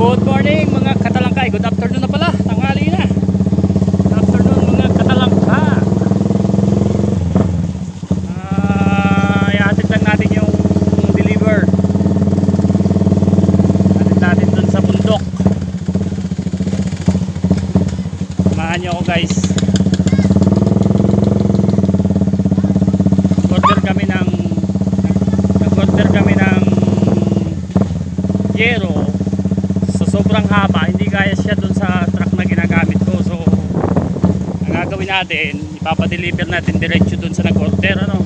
Good morning mga katalangkay. Good afternoon na pala. Tanghali na. Good afternoon mga katalangka. Ihatid lang natin yung deliver. Hatid natin dun sa bundok. Samahan nyo ako guys. Nag-order kami ng yero. Sobrang haba, hindi kaya siya dun sa truck na ginagamit ko. So ang gagawin natin, ipapadeliver natin diretso dun sa nag-order, ano.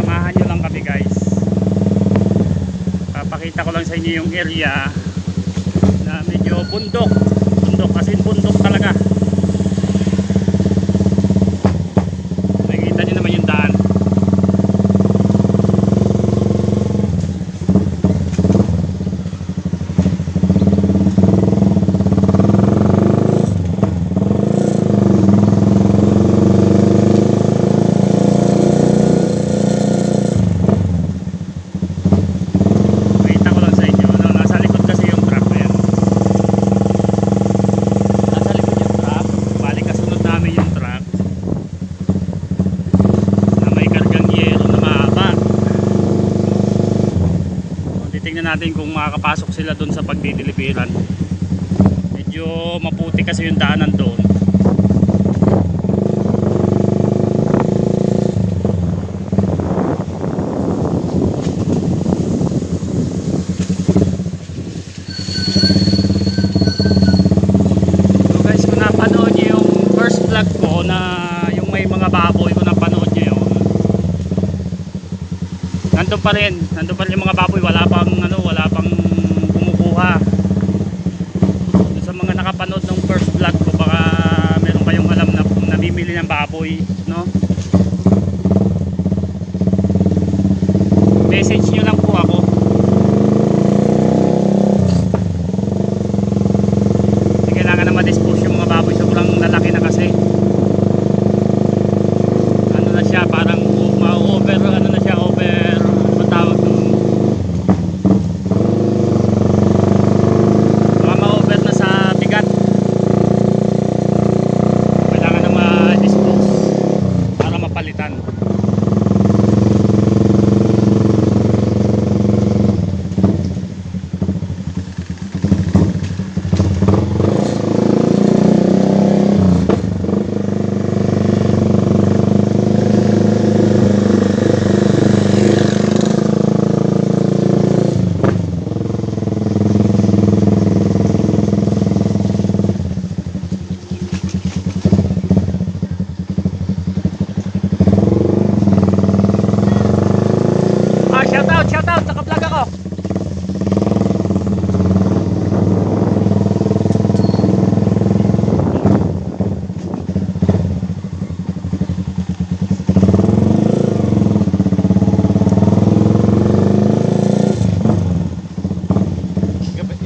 Samahan nyo lang kami guys. Papakita ko lang sa inyo yung area na medyo bundok, as in bundok talaga. Nakikita nyo naman yung daan. Tingnan natin kung makakapasok sila doon sa pagdideliveran. Medyo maputi kasi yung daanan doon. So guys, kung napanood nyo yung first vlog ko na yung may mga baboy, kung napanood nyo yun, nandun pa rin yung mga baboy, wala pang kumukuha. Doon sa mga nakapanood ng first vlog ko, baka meron kayong alam na namimili ng baboy, no? Message nyo lang po ako. Hindi kailangan na ma-dispose yung mga baboy, sobrang lalaki na kasi. Ano na siya, parang ma-over, ano na siya, over tawag doon, mga ma-over na sa bigat. Kailangan na ma-dispose para mapalitan. Shout out, naka-vlog ako.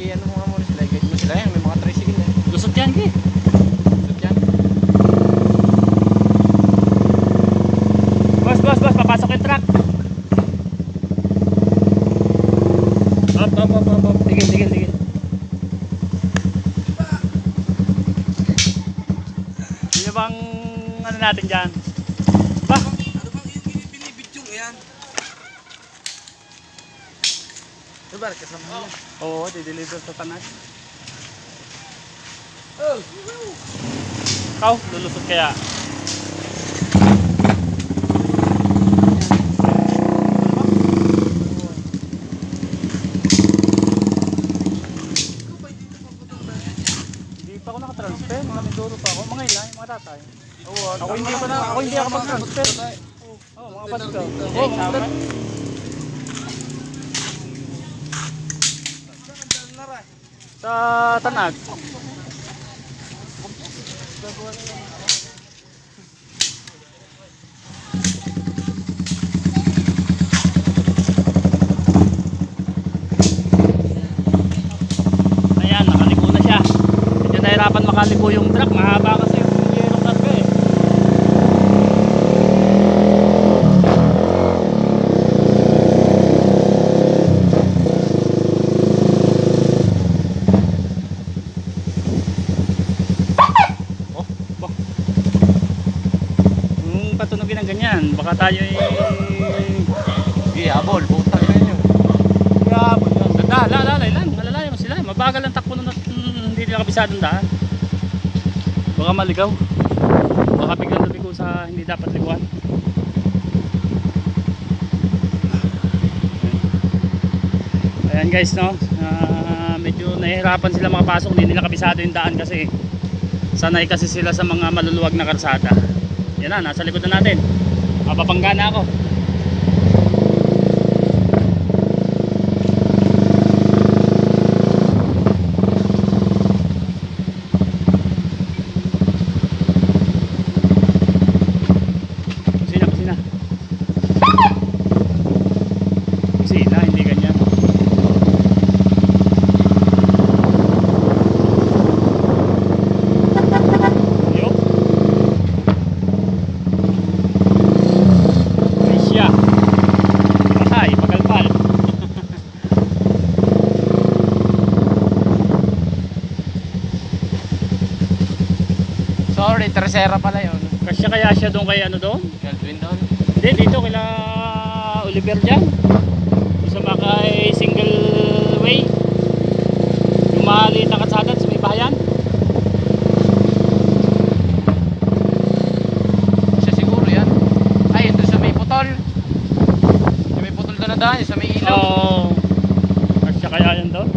Ano mo nga muna sila, guide mo sila yan, may mga tricycle yan. Lusot yan, Gi. Lusot yan. Boss, papasok yung truck. Up. Tigil. Yun bang ano natin dyan? Ba? Ano bang binibidyo yan? Ano ba, kasama mo yan? Oo, di-deliver sa tanan. Oh! Ikaw, lulusot kaya? Hindi pa ako nakatransfer, mga Mindoro pa ako. Mga ilan, yung mga tatay. Ako hindi ako mag-transfer. Oo, mga Pasko. Oo, mga Pasko. Sa Tanag. Ayan, nakaliko na siya. Medyo nahirapan makaliko yung truck. Mahaba kasi yung yellow karga eh. Baka tayo Abol, butang na yun. Grabe yan. Lalay lang. Malalaya mo sila. Mabagal ang takbo nung hindi nila kabisadong daan. Baka maligaw. Baka biglang lumigo sa hindi dapat liguan. Ayan guys, no? Medyo nahihirapan sila makapasok. Hindi nila kabisado yung daan kasi sanay kasi sila sa mga maluluwag na karsada. Yan na, nasa likod na natin. Mapapangga na ako. Sina, hindi ganyan. Yo. Ay siya. Patay, pagalpal. Sorry, tercera pala yun. Kasya kaya siya doon kay ano doon? Calvin doon. Hindi, dito kila Oliver dyan. Sa makay single way. Yung maliit na katsada sa may bahayan. Siya siguro yan. Ay, ito sa may putol. Sa may putol doon na daan, sa may ilaw. Oo. Kasya kaya yan doon?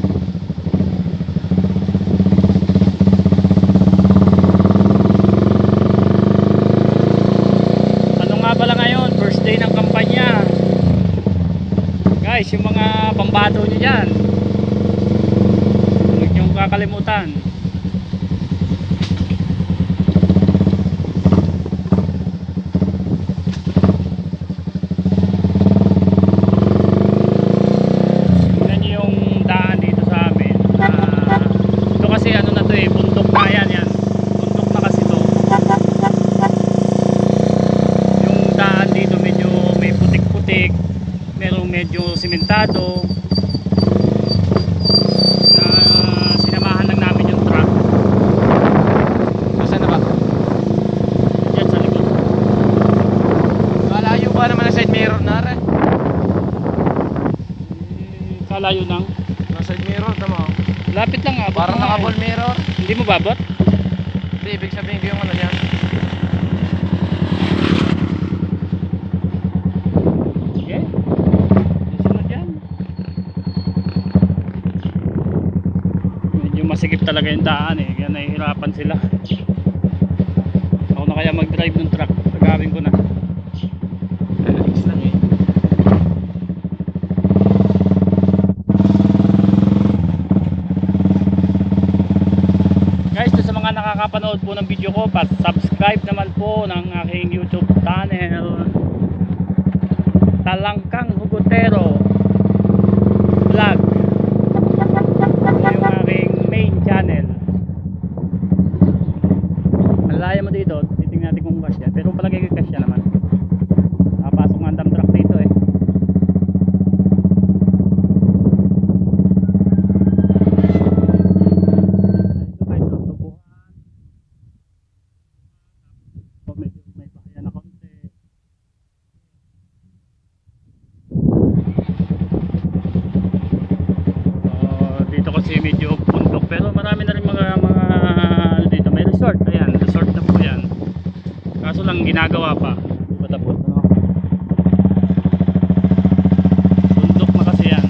Ano nga pala ngayon? First day ng kampanya. Guys, yung mga pambato nyo dyan, huwag nyong kakalimutan. Tignan nyo yung daan dito sa amin. Ito kasi ano na to eh, bundok na yan. Bundok na kasi to. Yung daan dito medyo may putik-putik, merong medyo simentado na sinamahan lang namin yung truck. Saan na ba? Diyan sa likod. Malayo pa naman ang side mirror na rin. Kalayo nang. Ang side mirror, tama. Lapit lang nga. Parang nakaball mirror. Hindi mo babot? Hindi, ibig sabihin ko yung ano niya. Okay. Sunod yan. Medyo masikip talaga yung daan eh. Kaya nahihirapan sila. Ako na kaya mag-drive ng truck. Tagawin ko na. Relax lang eh. Guys, sa mga nakakapanood po ng video ko, subscribe naman po ng aking YouTube channel, Talangkang Hugotero Vlog. Ito yung aking main channel. Malaya mo dito, titingnan natin kung kasya. Pero palagi kasya naman. Nakapasok nga ang dump truck dito eh. Medyo may bahayan na konti. Dito kasi medyo bundok pero marami na rin mga ano dito, may resort. Ayan, resort na po yan. Kaso lang ginagawa pa. Hindi pa tapos, no? Bundok na kasi yan.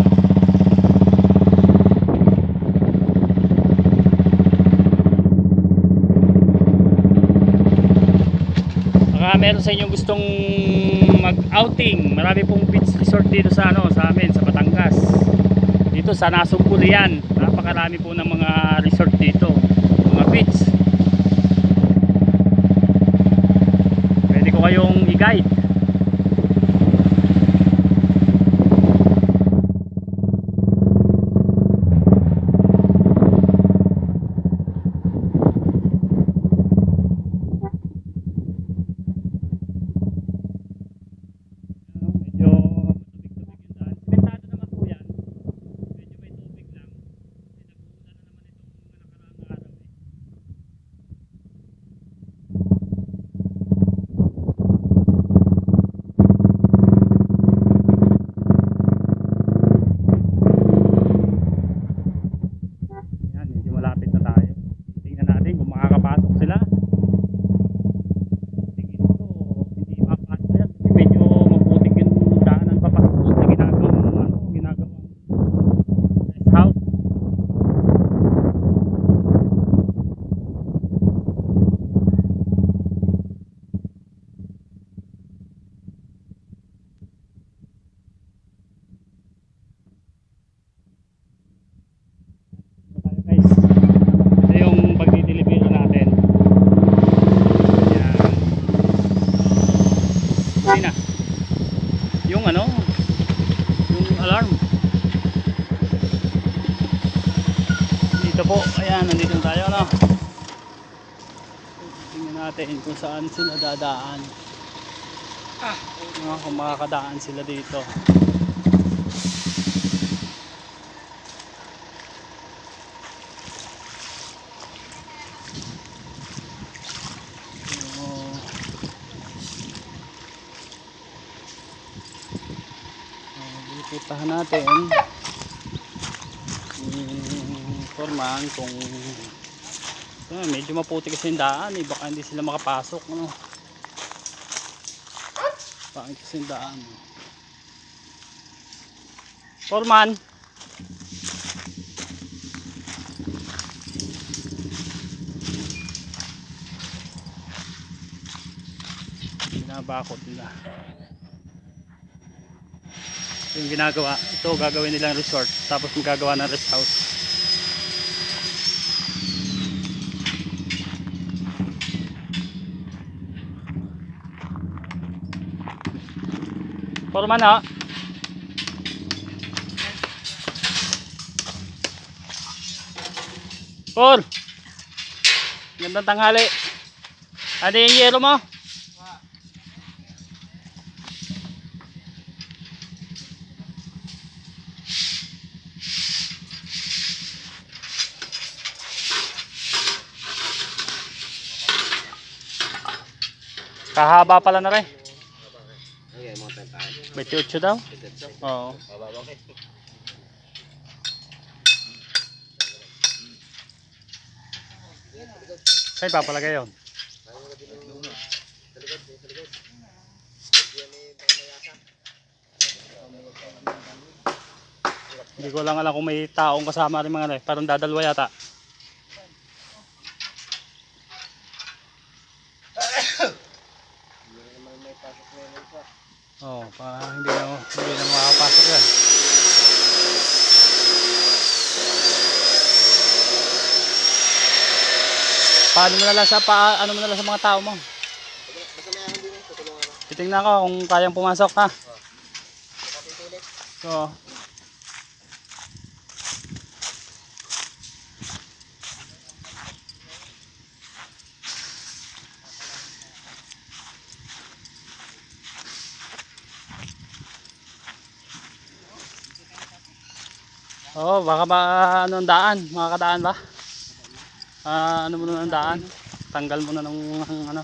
Baka meron sa inyong gustong mag-outing, marami pong beach resort dito sa ano, sa amin, sa Batangas. Dito sa Nasugul yan. Napakarami po ng mga resort dito, mga beach. Pwede ko kayong i-guide. Medyo matubig-tubig yung daan. Simentado naman po yan. Medyo may tubig lang. Kasi naguulan na naman itong mga nakaraang araw eh. po, ayan, nandito na tayo, no? Tingnan natin kung saan sila dadaan. Kung makakadaan sila dito. Iputahan natin Foreman kung medyo maputi kasi yung daan eh, baka hindi sila makapasok, no? Pangit kasi yung daan. Foreman, binabakot nila. Yung ginagawa, ito gagawin nilang resort, tapos magagawa ng rest house. Foreman, ha? Paul, gandang tanghali. Ano yung yelo mo? Kahaba pala na rin. 28 daw? Oo. Saan papalagay yun? Hindi ko lang alam kung may taong kasama rin mga parang dadalwa yata. Oh, para hindi na makapasok yan. Paano mo na lang ano mo na lang sa mga tao mo? Titingnan ko kung kayang pumasok, ha. So, oh, baka ano ang daan, makakadaan ba? Ano mo na ang daan? Tanggal mo na ng ano.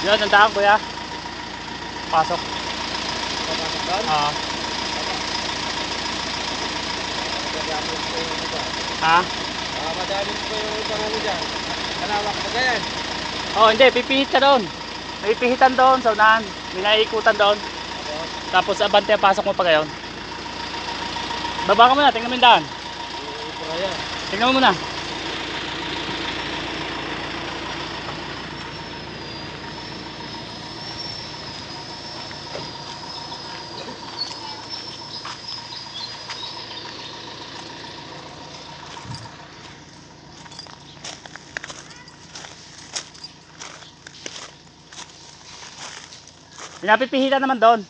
Yan ang daan, kuya. Pasok. Ah. Ha? Madaming ko yung ibang ano dyan. Kalawak pa ganyan. Oh, hindi, pipihit ka doon. May pihitan doon sa unahan. May naiikutan doon. Tapos abante ang pasok mo pa ngayon. Baba ka muna, tingnan mo yung daan. Tingnan mo muna. Pinapipihitan naman doon.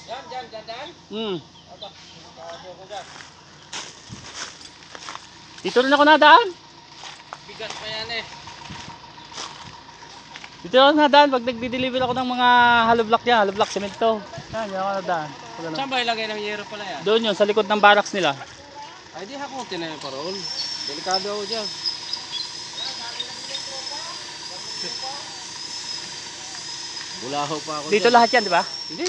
Dyan. Dito rin ako nadaan. Bigat pa yan eh. Dito ako nadaan pag nagdi-deliver ako ng mga hollow block niya, hollow block semento. Yan, ako nadaan. Saan ba ilagay ng yero pala yan? Doon yun, sa likod ng barracks nila. Ay di hakutin na yung parol. Delikado ako dyan. Bulaho pa ako Dito dyan. lahat yan, di ba? Hindi.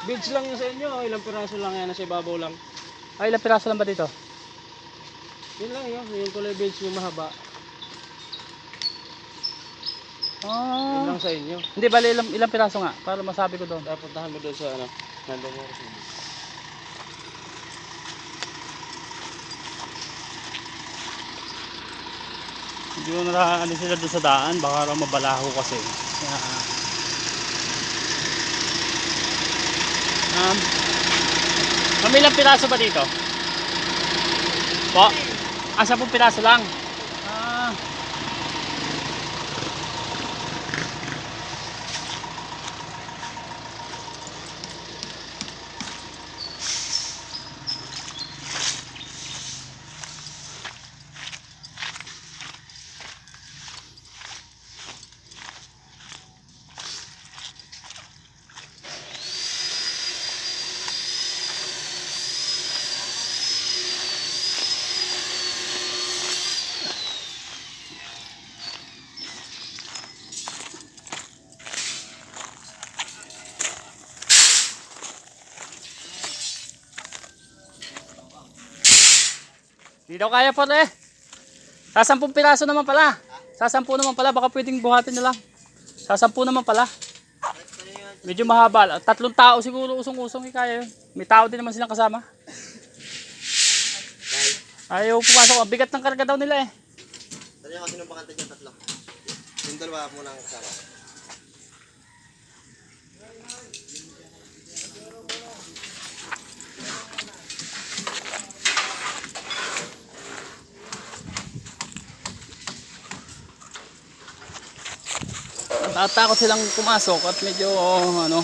Beads lang yung sa inyo. Ilang piraso lang yan. Nasa ibabaw lang. Ay, ilang piraso lang ba dito? Yun lang yun. Yung kulay beads yung mahaba. Yun lang sa inyo. Hindi, bali ilang piraso nga para masabi ko doon. Puntahan mo doon sa ano. Nandun mo kasi. Hindi ko na sila doon sa daan, baka raw mabalaho kasi. Um, Mamilang piraso ba dito? Po? 10 piraso lang. Ah, di daw kaya po eh. Sa 10 piraso naman pala. Sa 10 naman pala, baka pwedeng buhatin na lang. Sa 10 naman pala. Medyo mahaba. 3 tao siguro usong-usong kaya yun. May tao din naman silang kasama. Ayaw pumasok. Ang bigat ng karga daw nila eh. Tanya kasi nung pakanta dyan, 3. Yung dalawa muna ang kasama. Natatakot silang pumasok at medyo ano,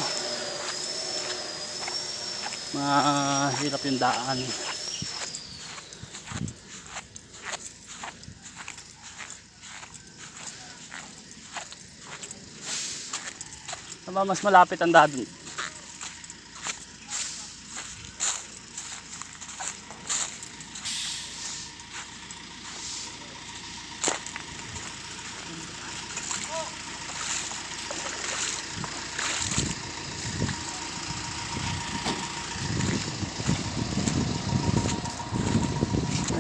mahirap yung daan. Mas malapit ang daan.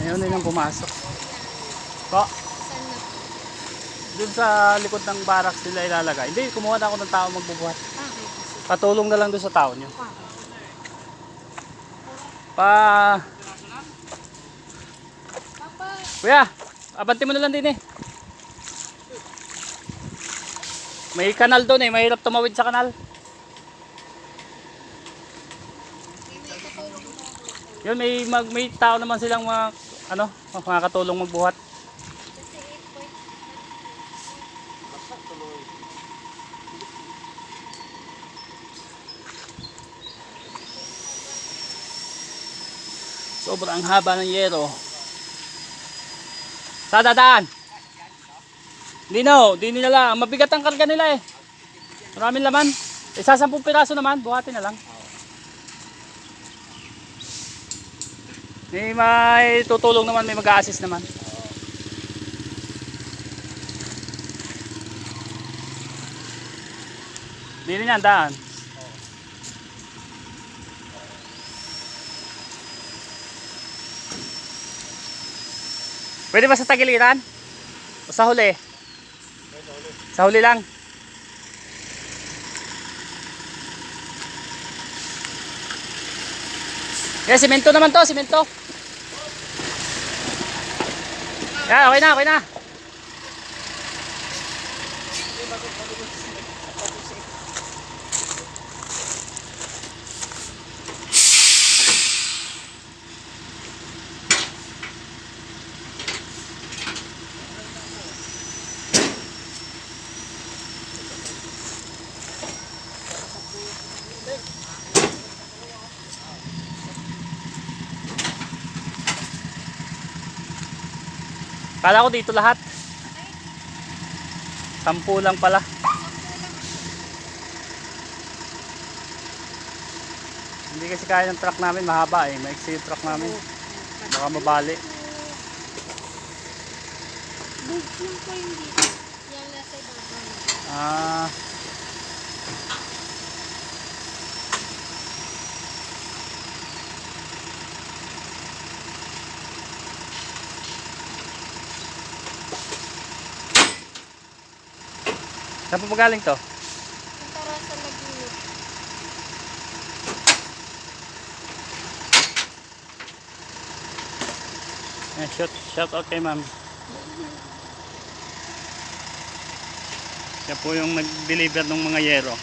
Ayun nilang pumasok. Po. Doon sa likod ng barracks nila ilalagay. Hindi, kumuha na ako ng tao magbubuhat. Patulong na lang doon sa tao nyo. Kuya, abanti mo na lang din eh. May kanal doon eh, mahirap tumawid sa kanal. Yun, may tao naman silang mga makakatulong magbuhat. Sobrang haba ng yero. Sa dadaan. Hindi nila lang. Mabigat ang karga nila eh. Maraming laman. Sa 10 piraso naman, buhatin na lang. May tutulong naman, may mag-a-assist naman. Hindi rin yan, daan. Pwede ba sa tagiliran? O sa huli? Sa huli lang. Yeah, simento naman to, simento. Yeah, okay na, okay na. Kala ko dito lahat. 10 lang pala. Hindi kasi kaya ng truck namin, mahaba eh. Maiksi yung truck namin. Baka mabali. Boots lang po yung dito. Yan nasa ibabaw. Ah. Saan po magaling to? Yung tara sa Laguna. Shout out kay ma'am. Siya po yung nag-deliver ng mga yero.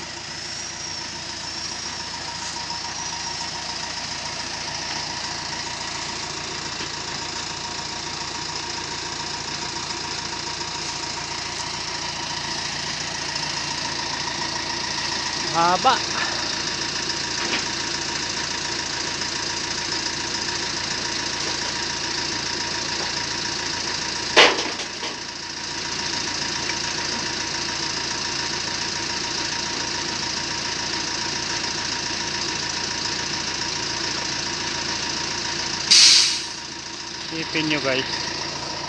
Haba. Isipin nyo guys,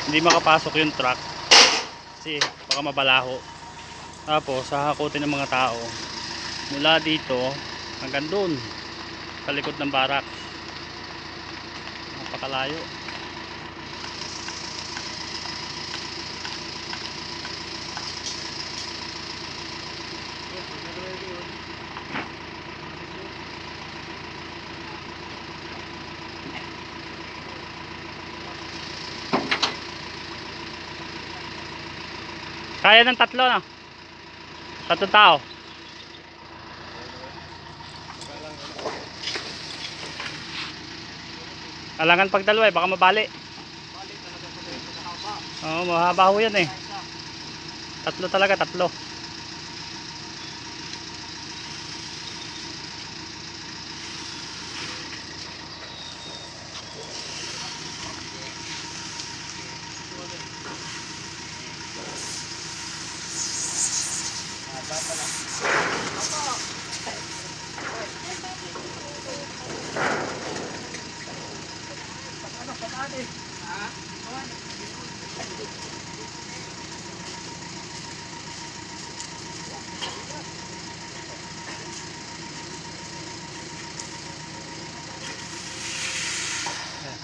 hindi makapasok yung truck kasi baka mabalaho. Tapos hahakutin ng mga tao mula dito hanggang doon sa likod ng barak. Napakalayo. Kaya ng tatlo na. Tatlong tao. Alangan pag dalawa baka mabali. Oo, mahaba ho yan eh. Tatlo talaga, tatlo.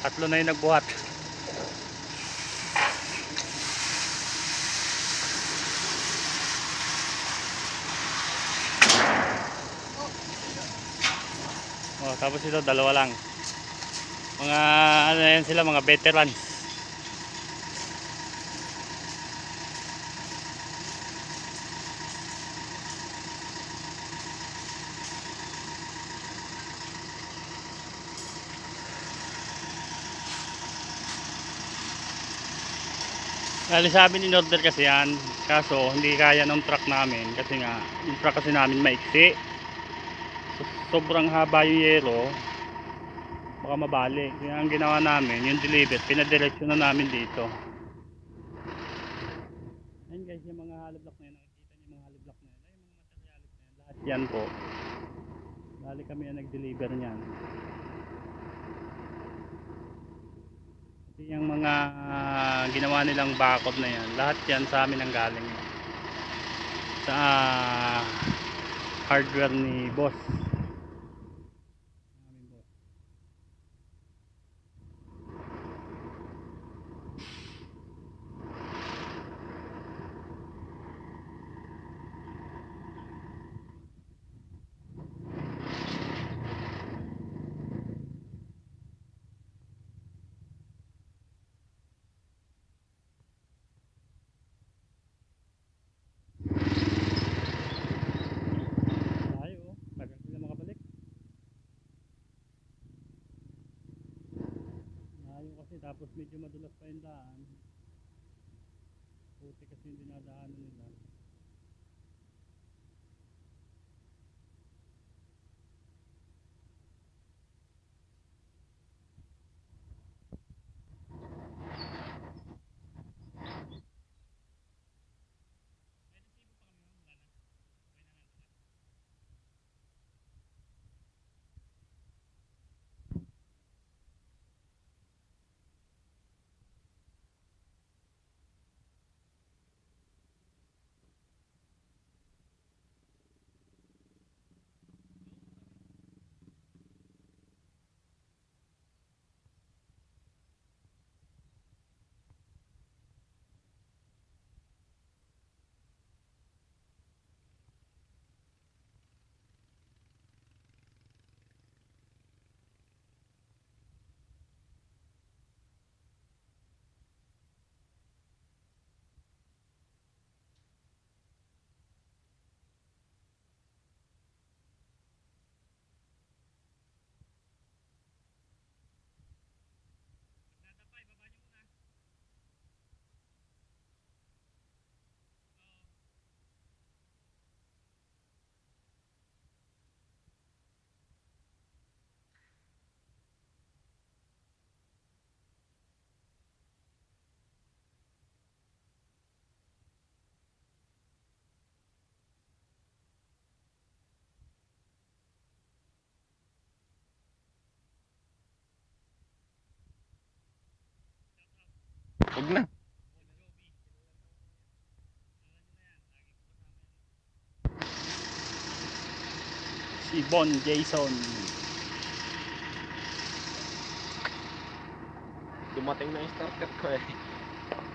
Tatlo na yung nagbuhat. Oh, tapos ito dalawa lang. Mga ano yan sila, mga veterans. Dali sa amin in order kasi yan, kaso hindi kaya ng truck namin kasi nga yung truck kasi namin maiksi. Sobrang haba yung yero, baka mabali. Kaya ang ginawa namin, yung deliver, pinadiretso na namin dito. Ayun guys, yung mga hollow block na yun, nakikita niyo yung mga hollow block na yun, ay yung mga materialis na yun, lahat yan po. Dali kami yung nag-deliver niyan. Yung mga ginawa nilang bakod na yan, lahat yan sa amin ang galing sa hardware ni boss. Aming boss. Tayo, tagal sila makabalik. Tayo kasi tapos medyo madulas pa yung daan. Puti kasi yung dinadaanan nila. Bon Jason. Dumating na yung starter ko eh.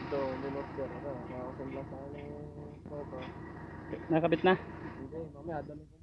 Ito, minorder. Makakusang lang sa akin ng photo. Nakabit na. Hindi, mamaya doon ko.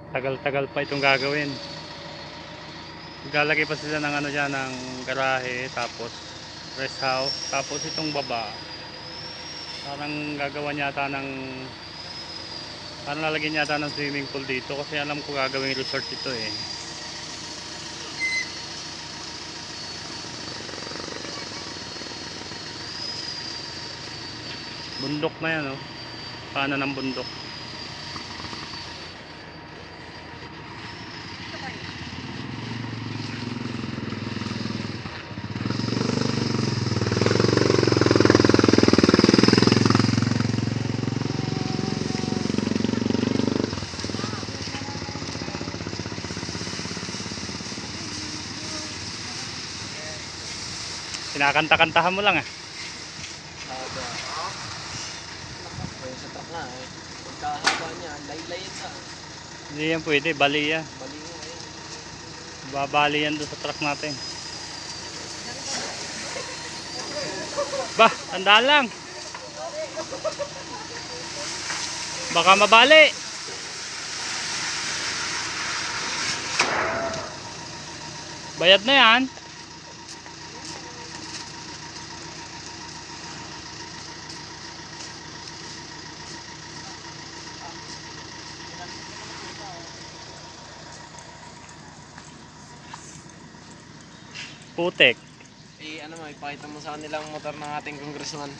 Tagal-tagal pa itong gagawin. Maglalagay pa sila ng ano dyan, ng garahe, tapos rest house, tapos itong baba. Parang gagawan yata ng, parang lalagyan yata ng swimming pool dito kasi alam ko gagawin resort ito eh. Bundok na yan oh. Paano ng bundok? Kinakanta-kantahan mo lang ah. Ay, sa truck nga eh. Pagkahaba niya, laylayin ka. Hindi yan pwede, bali yan. Bali nga yan. Babali yan doon sa truck natin. Bah, tandaan lang. Baka mabali. Bayad na yan. Putek. Eh, ano mo, ipakita mo sa kanila ang motor ng ating congressman.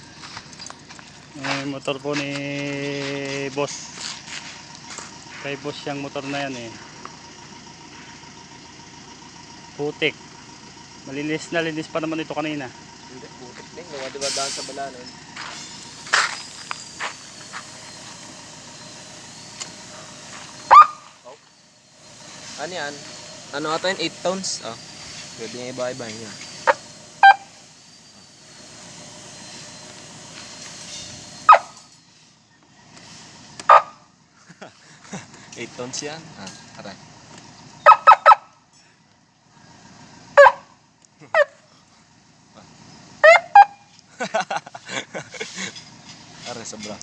Motor po ni boss. Kay boss yung motor na yan eh. Putik. Malinis na linis pa naman ito kanina. Hindi, butik din. Gawa diba daan sa balanan? Oh. Ano yan? Ano ito yun? 8 tons? Oh. Pwede nga iba-iba yun. 8 tons yan? Ah, aray. Aray, sobra.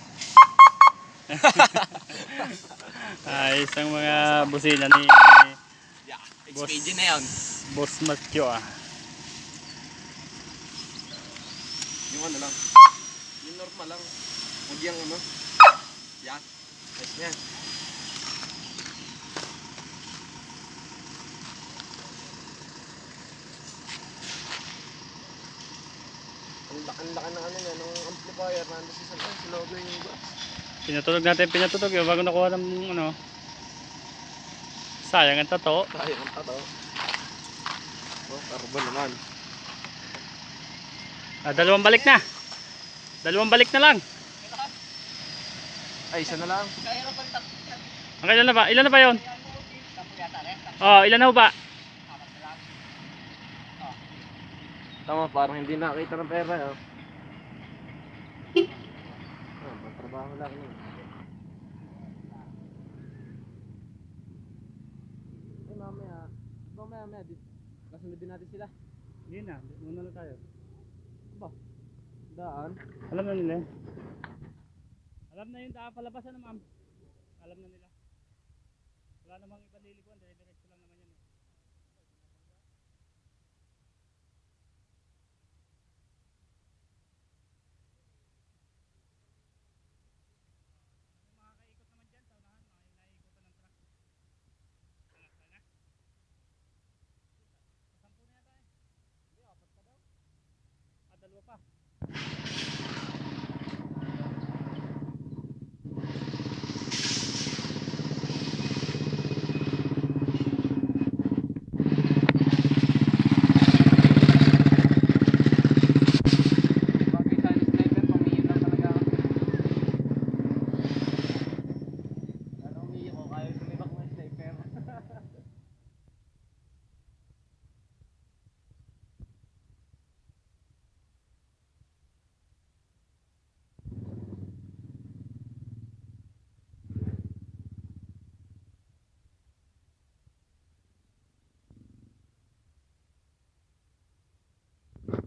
Ay, isang mga busina ni Yeah, Boss. XPG na yan. Boss Matyo ah. Yung ano lang. Yung normal lang. Huwag yung ano. Yan. Ayos na yan. Ang laki ng ano yan, ng amplifier na nandun sa loob yung iba. Pinatulog yun bago nakuha ng ano. Sayang ang tato. Tayo ang tato. Oh, carbon naman. Dalawang balik na. Dalawang balik na lang. Ay, isa na lang. Ang ilan na ba? Ilan na ba yun? Oh, ilan na ba? Tama, parang hindi nakita ng pera. Oh. Trabaho lang. Eh, mamaya. Kasunodin natin sila. Hindi na. Muna na tayo. Ba? Daan? Alam na nila. Alam na yung daan palabasan na ma'am. Alam na nila. Wala Wala namang ibang liliguan, dire-diretso lang naman yun eh. May makakaikot naman dyan sa unahan, naiikutan ng truck. Wala na? Sampu na yata eh. Hindi, apat pa daw. Ah, dalawa pa. Bagay tayo ni sniper, pamingin lang talaga ako. Ano umiiyak ko, kaya tumibak ng sniper.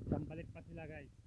Sambalit pa sila guys.